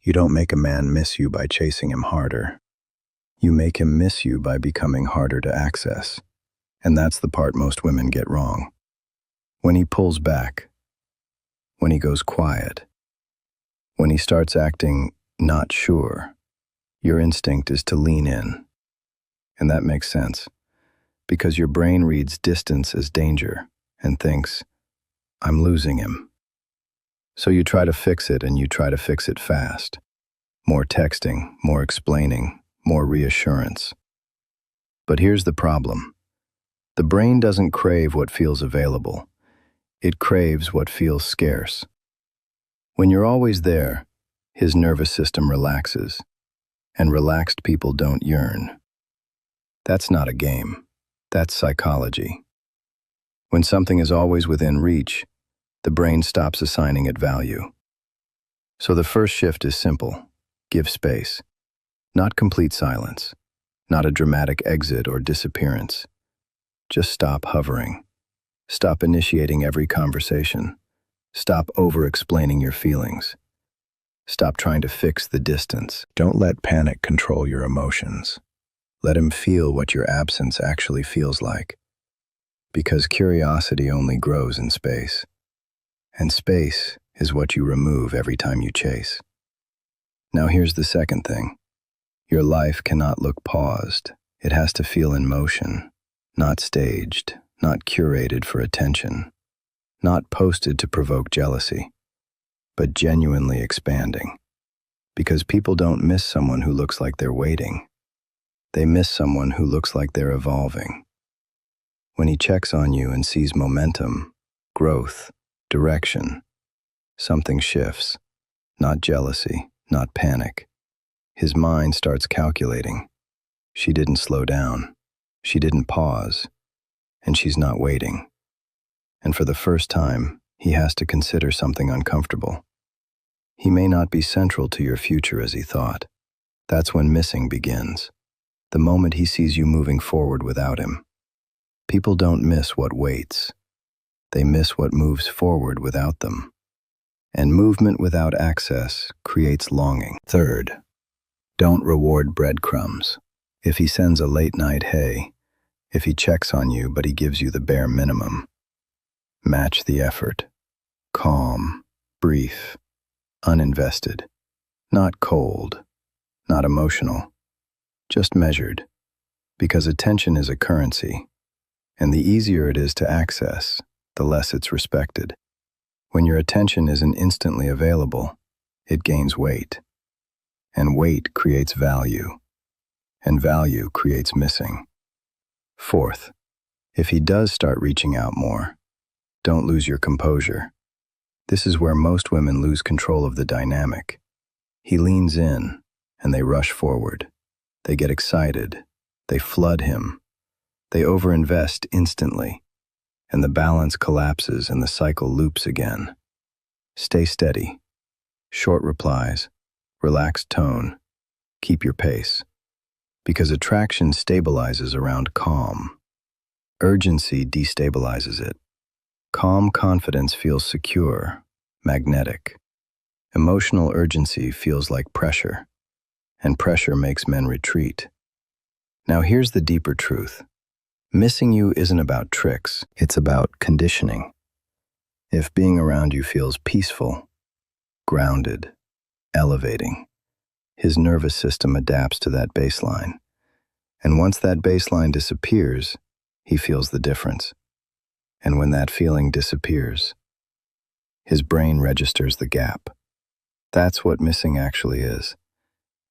You don't make a man miss you by chasing him harder. You make him miss you by becoming harder to access. And that's the part most women get wrong. When he pulls back, when he goes quiet, when he starts acting not sure, your instinct is to lean in. And that makes sense, because your brain reads distance as danger and thinks, I'm losing him. So you try to fix it, and you try to fix it fast. More texting, more explaining, more reassurance. But here's the problem. The brain doesn't crave what feels available. It craves what feels scarce. When you're always there, his nervous system relaxes, and relaxed people don't yearn. That's not a game. That's psychology. When something is always within reach, the brain stops assigning it value. So the first shift is simple. Give space. Not complete silence. Not a dramatic exit or disappearance. Just stop hovering. Stop initiating every conversation. Stop over-explaining your feelings. Stop trying to fix the distance. Don't let panic control your emotions. Let him feel what your absence actually feels like. Because curiosity only grows in space. And space is what you remove every time you chase. Now here's the second thing. Your life cannot look paused. It has to feel in motion, not staged, not curated for attention, not posted to provoke jealousy, but genuinely expanding. Because people don't miss someone who looks like they're waiting. They miss someone who looks like they're evolving. When he checks on you and sees momentum, growth, direction, something shifts. Not jealousy, not panic. His mind starts calculating. She didn't slow down. She didn't pause. And she's not waiting. And for the first time, he has to consider something uncomfortable. He may not be central to your future as he thought. That's when missing begins. The moment he sees you moving forward without him. People don't miss what waits. They miss what moves forward without them. And movement without access creates longing. Third, don't reward breadcrumbs. If he sends a late-night hey, if he checks on you but he gives you the bare minimum, match the effort. Calm, brief, uninvested. Not cold, not emotional, just measured. Because attention is a currency, and the easier it is to access, the less it's respected. When your attention isn't instantly available, it gains weight. And weight creates value. And value creates missing. Fourth, if he does start reaching out more, don't lose your composure. This is where most women lose control of the dynamic. He leans in, and they rush forward. They get excited. They flood him. They overinvest instantly. And the balance collapses and the cycle loops again. Stay steady. Short replies. Relaxed tone. Keep your pace. Because attraction stabilizes around calm. Urgency destabilizes it. Calm confidence feels secure, magnetic. Emotional urgency feels like pressure. And pressure makes men retreat. Now here's the deeper truth. Missing you isn't about tricks, it's about conditioning. If being around you feels peaceful, grounded, elevating, his nervous system adapts to that baseline. And once that baseline disappears, he feels the difference. And when that feeling disappears, his brain registers the gap. That's what missing actually is.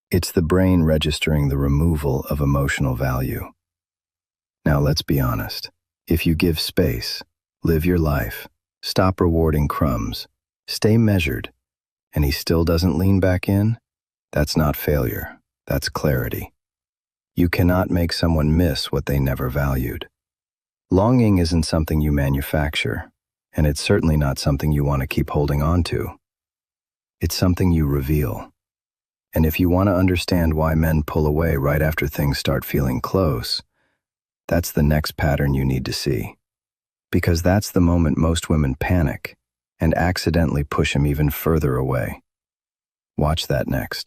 It's the brain registering the removal of emotional value. Now let's be honest. If you give space, live your life, stop rewarding crumbs, stay measured, and he still doesn't lean back in, that's not failure, that's clarity. You cannot make someone miss what they never valued. Longing isn't something you manufacture, and it's certainly not something you want to keep holding on to. It's something you reveal. And if you want to understand why men pull away right after things start feeling close, that's the next pattern you need to see. Because that's the moment most women panic and accidentally push him even further away. Watch that next.